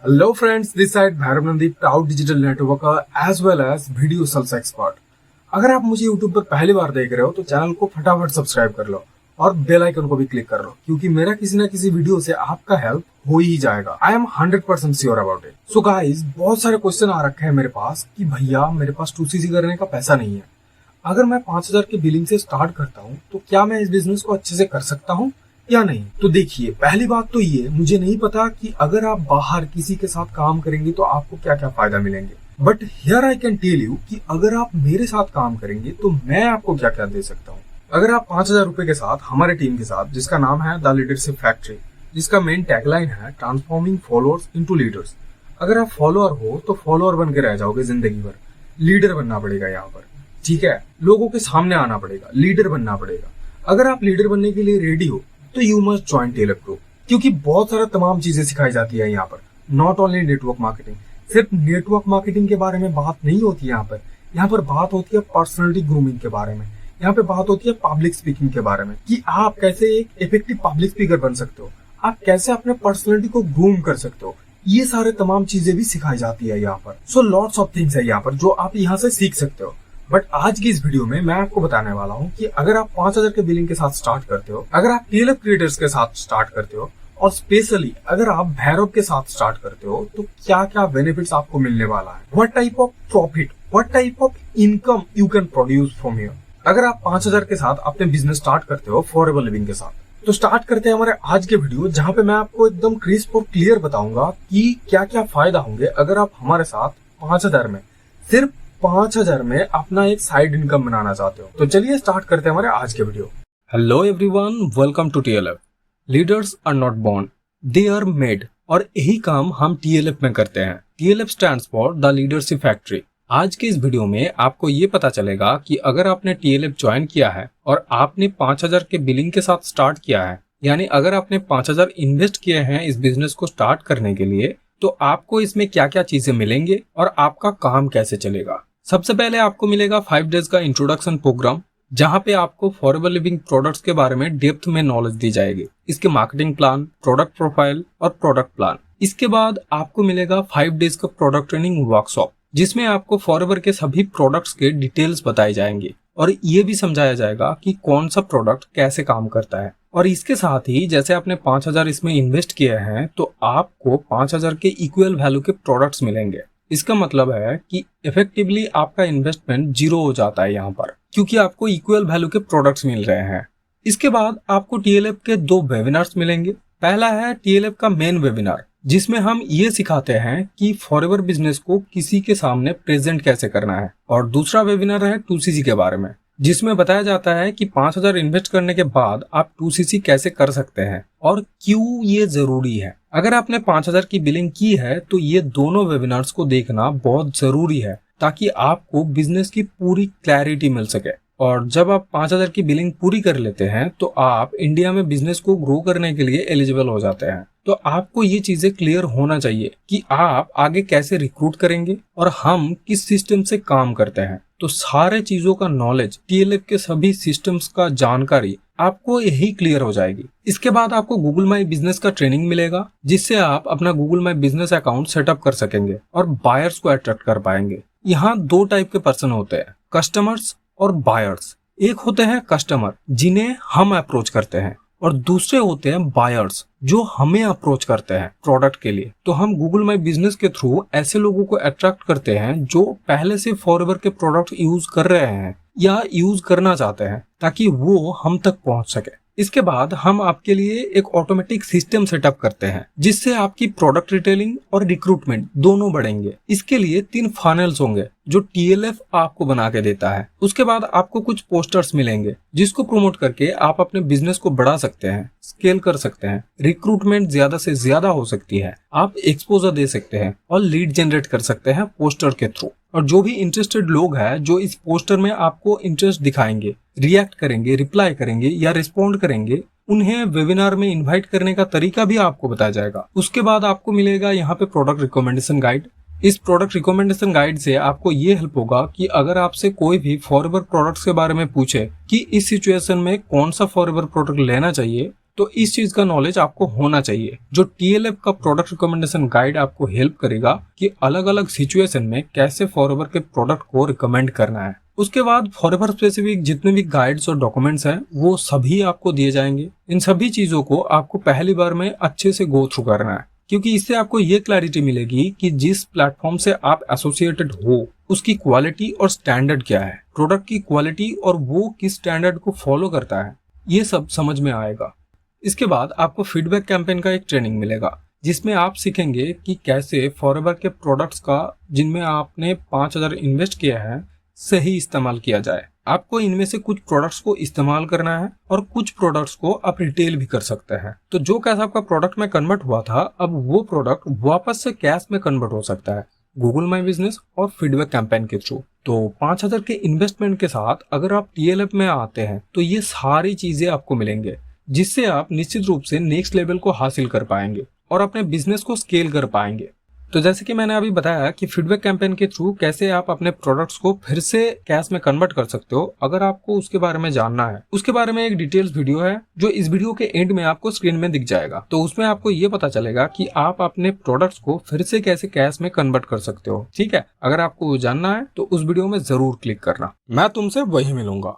Hello friends, this side Bhairav Nandi proud digital networker as well as video sales expert. अगर आप मुझे YouTube पर पहली बार देख रहे हो तो चैनल को फटाफट सब्सक्राइब कर लो और बेल आइकन को भी क्लिक कर लो, क्योंकि मेरा किसी न किसी वीडियो से आपका हेल्प हो ही जाएगा। I am 100% sure about it. So guys, बहुत सारे क्वेश्चन आ रखे हैं मेरे पास कि भैया मेरे पास 2cc करने का पैसा नहीं है। अगर मैं 5000 के बिलिंग से स्टार्ट करता हूँ तो क्या मैं इस बिजनेस को अच्छे से कर सकता हूँ या नहीं? तो देखिए, पहली बात तो ये, मुझे नहीं पता कि अगर आप बाहर किसी के साथ काम करेंगे तो आपको क्या क्या फायदा मिलेंगे, but here I can tell you कि अगर आप मेरे साथ काम करेंगे तो मैं आपको क्या क्या दे सकता हूँ। अगर आप 5000 रुपए के साथ हमारे टीम के साथ, जिसका नाम है द लीडरशिप फैक्ट्री, जिसका मेन टैगलाइन है ट्रांसफॉर्मिंग फॉलोअर्स इनटू लीडर्स, अगर आप फॉलोअर हो तो फॉलोअर बन के रह जाओगे जिंदगी भर। लीडर बनना पड़ेगा यहाँ पर, ठीक है? लोगों के सामने आना पड़ेगा, लीडर बनना पड़ेगा। अगर आप लीडर बनने के लिए रेडी हो तो you must join Tailor group, क्योंकि बहुत सारा तमाम चीजें सिखाई जाती है यहाँ पर। नॉट ओनली नेटवर्क मार्केटिंग, सिर्फ नेटवर्क मार्केटिंग के बारे में बात नहीं होती यहाँ पर बात होती है पर्सनालिटी ग्रूमिंग के बारे में। यहाँ पे बात होती है पब्लिक स्पीकिंग के बारे में कि आप कैसे एक इफेक्टिव पब्लिक स्पीकर बन सकते हो, आप कैसे अपने पर्सनालिटी को ग्रूम कर सकते हो। ये सारे तमाम चीजें भी सिखाई जाती है यहाँ पर। सो लॉट्स ऑफ थिंग्स है यहाँ पर जो आप यहाँ से सीख सकते हो। बट आज की इस वीडियो में मैं आपको बताने वाला हूँ कि अगर आप 5000 के बिलिंग के साथ स्टार्ट करते हो, अगर आप टीएलएफ क्रिएटर्स के साथ स्टार्ट करते हो, और स्पेशली अगर आप भैरव के साथ स्टार्ट करते हो, तो क्या क्या बेनिफिट्स आपको मिलने वाला है, what type of profit, what type of income you can produce from here. अगर आप 5000 के साथ अपने बिजनेस स्टार्ट करते हो फॉरएवर लिविंग के साथ, तो स्टार्ट करते हैं हमारे आज के वीडियो, जहाँ पे मैं आपको एकदम क्रिस्प और क्लियर बताऊंगा कि क्या क्या फायदा होंगे अगर आप हमारे साथ 5000 में, सिर्फ 5000 में अपना एक साइड इनकम बनाना चाहते हो। तो चलिए स्टार्ट करते हैं हमारे आज के video. Hello everyone, welcome to TLF. Leaders are not born, they are made, और यही काम हम टीएलएफ में करते हैं। TLF stands for the leadership factory. आज के इस वीडियो में आपको ये पता चलेगा कि अगर आपने टीएलएफ ज्वाइन किया है और आपने 5000 के बिलिंग के साथ स्टार्ट किया है, यानी अगर आपने 5000 इन्वेस्ट किए हैं इस बिजनेस को स्टार्ट करने के लिए, तो आपको इसमें क्या क्या चीजें मिलेंगे और आपका काम कैसे चलेगा। सबसे पहले आपको मिलेगा 5 डेज का इंट्रोडक्शन प्रोग्राम, जहां पे आपको फॉरएवर लिविंग प्रोडक्ट्स के बारे में डेप्थ में नॉलेज दी जाएगी, इसके मार्केटिंग प्लान, प्रोडक्ट प्रोफाइल और प्रोडक्ट प्लान। इसके बाद आपको मिलेगा 5 डेज का प्रोडक्ट ट्रेनिंग वर्कशॉप, जिसमें आपको फॉरएवर के सभी प्रोडक्ट्स के डिटेल्स बताए जाएंगे और ये भी समझाया जाएगा कि कौन सा प्रोडक्ट कैसे काम करता है। और इसके साथ ही जैसे आपने 5000 इसमें इन्वेस्ट किए हैं, तो आपको 5000 के इक्वल वैल्यू के प्रोडक्ट्स मिलेंगे। इसका मतलब है कि इफेक्टिवली आपका इन्वेस्टमेंट 0 हो जाता है यहाँ पर, क्योंकि आपको इक्वल वैल्यू के प्रोडक्ट्स मिल रहे हैं। इसके बाद आपको टीएलएफ के 2 वेबिनार्स मिलेंगे। पहला है टीएलएफ का मेन वेबिनार, जिसमें हम ये सिखाते हैं कि फॉरएवर बिजनेस को किसी के सामने प्रेजेंट कैसे करना है, और दूसरा वेबिनार है 2cc के बारे में, जिसमें बताया जाता है कि 5000 इन्वेस्ट करने के बाद आप 2cc कैसे कर सकते हैं और क्यों ये जरूरी है। अगर आपने 5000 की बिलिंग की है तो ये दोनों वेबिनार्स को देखना बहुत जरूरी है, ताकि आपको बिजनेस की पूरी क्लैरिटी मिल सके। और जब आप 5000 की बिलिंग पूरी कर लेते हैं तो आप इंडिया में बिजनेस को ग्रो करने के लिए एलिजिबल हो जाते हैं। तो आपको ये चीजें क्लियर होना चाहिए कि आप आगे कैसे रिक्रूट करेंगे और हम किस सिस्टम से काम करते हैं। तो सारे चीजों का नॉलेज, टीएलएफ के सभी सिस्टम्स का जानकारी आपको यही क्लियर हो जाएगी। इसके बाद आपको गूगल माई बिजनेस का ट्रेनिंग मिलेगा, जिससे आप अपना Google my business account setup कर सकेंगे और बायर्स को अट्रैक्ट कर पाएंगे। यहाँ 2 टाइप के पर्सन होते हैं, कस्टमर्स और बायर्स। एक होते हैं कस्टमर, जिन्हें हम अप्रोच करते हैं, और दूसरे होते हैं बायर्स, जो हमें अप्रोच करते हैं प्रोडक्ट के लिए। तो हम गूगल माई बिजनेस के थ्रू ऐसे लोगों को अट्रैक्ट करते हैं जो पहले से फॉरएवर के प्रोडक्ट यूज कर रहे हैं या यूज करना चाहते हैं, ताकि वो हम तक पहुंच सके। इसके बाद हम आपके लिए एक ऑटोमेटिक सिस्टम सेटअप करते हैं, जिससे आपकी प्रोडक्ट रिटेलिंग और रिक्रूटमेंट दोनों बढ़ेंगे। इसके लिए 3 फनल्स होंगे जो टीएलएफ आपको बना के देता है। उसके बाद आपको कुछ पोस्टर्स मिलेंगे, जिसको प्रमोट करके आप अपने बिजनेस को बढ़ा सकते हैं, स्केल कर सकते हैं, रिक्रूटमेंट ज्यादा से ज्यादा हो सकती है, आप एक्सपोजर दे सकते हैं और लीड जनरेट कर सकते हैं पोस्टर के थ्रू। और जो भी इंटरेस्टेड लोग हैं जो इस पोस्टर में आपको इंटरेस्ट दिखाएंगे, रिएक्ट करेंगे, रिप्लाई करेंगे या रिस्पॉन्ड करेंगे, उन्हें वेबिनार में इनवाइट करने का तरीका भी आपको बताया जाएगा। उसके बाद आपको मिलेगा यहाँ पे प्रोडक्ट रिकमेंडेशन गाइड। इस प्रोडक्ट रिकमेंडेशन गाइड से आपको ये हेल्प होगा कि अगर आपसे कोई भी फॉरएवर प्रोडक्ट्स के बारे में पूछे कि इस सिचुएशन में कौन सा फॉरएवर प्रोडक्ट लेना चाहिए, तो इस चीज का नॉलेज आपको होना चाहिए। जो TLF का प्रोडक्ट रिकमेंडेशन गाइड आपको हेल्प करेगा कि अलग अलग सिचुएशन में कैसे फॉरएवर के प्रोडक्ट को रिकमेंड करना है। उसके बाद फॉरएवर स्पेसिफिक जितने भी गाइड्स और डॉक्यूमेंट्स हैं वो सभी आपको दिए जाएंगे। इन सभी चीजों को आपको पहली बार में अच्छे से गो थ्रू करना है, क्योंकि इससे आपको ये क्लैरिटी मिलेगी कि जिस प्लेटफॉर्म से आप एसोसिएटेड हो उसकी क्वालिटी और स्टैंडर्ड क्या है, प्रोडक्ट की क्वालिटी और वो किस स्टैंडर्ड को फॉलो करता है, ये सब समझ में आएगा। इसके बाद आपको फीडबैक कैंपेन का एक ट्रेनिंग मिलेगा जिसमें आप सीखेंगे कि कैसे फॉरएवर के प्रोडक्ट्स का जिनमें आपने 5,000 इन्वेस्ट किया है सही इस्तेमाल किया जाए। आपको इनमें से कुछ प्रोडक्ट्स को इस्तेमाल करना है और कुछ प्रोडक्ट्स को आप रिटेल भी कर सकते हैं। तो जो कैश आपका प्रोडक्ट में कन्वर्ट हुआ था अब वो प्रोडक्ट वापस से कैश में कन्वर्ट हो सकता है गूगल माई बिजनेस और फीडबैक कैंपेन के थ्रू। तो 5,000 के इन्वेस्टमेंट के साथ अगर आप TLF में आते हैं तो ये सारी चीजें आपको मिलेंगे जिससे आप निश्चित रूप से नेक्स्ट लेवल को हासिल कर पाएंगे और अपने बिजनेस को स्केल कर पाएंगे। तो जैसे कि मैंने अभी बताया कि फीडबैक कैंपेन के थ्रू कैसे आप अपने प्रोडक्ट्स को फिर से कैश में कन्वर्ट कर सकते हो, अगर आपको उसके बारे में जानना है उसके बारे में एक डिटेल्स वीडियो है जो इस वीडियो के एंड में आपको स्क्रीन में दिख जाएगा। तो उसमें आपको ये पता चलेगा कि आप अपने प्रोडक्ट्स को फिर से कैसे कैश में कन्वर्ट कर सकते हो। ठीक है, अगर आपको जानना है तो उस वीडियो में जरूर क्लिक करना। मैं तुमसे वही मिलूंगा।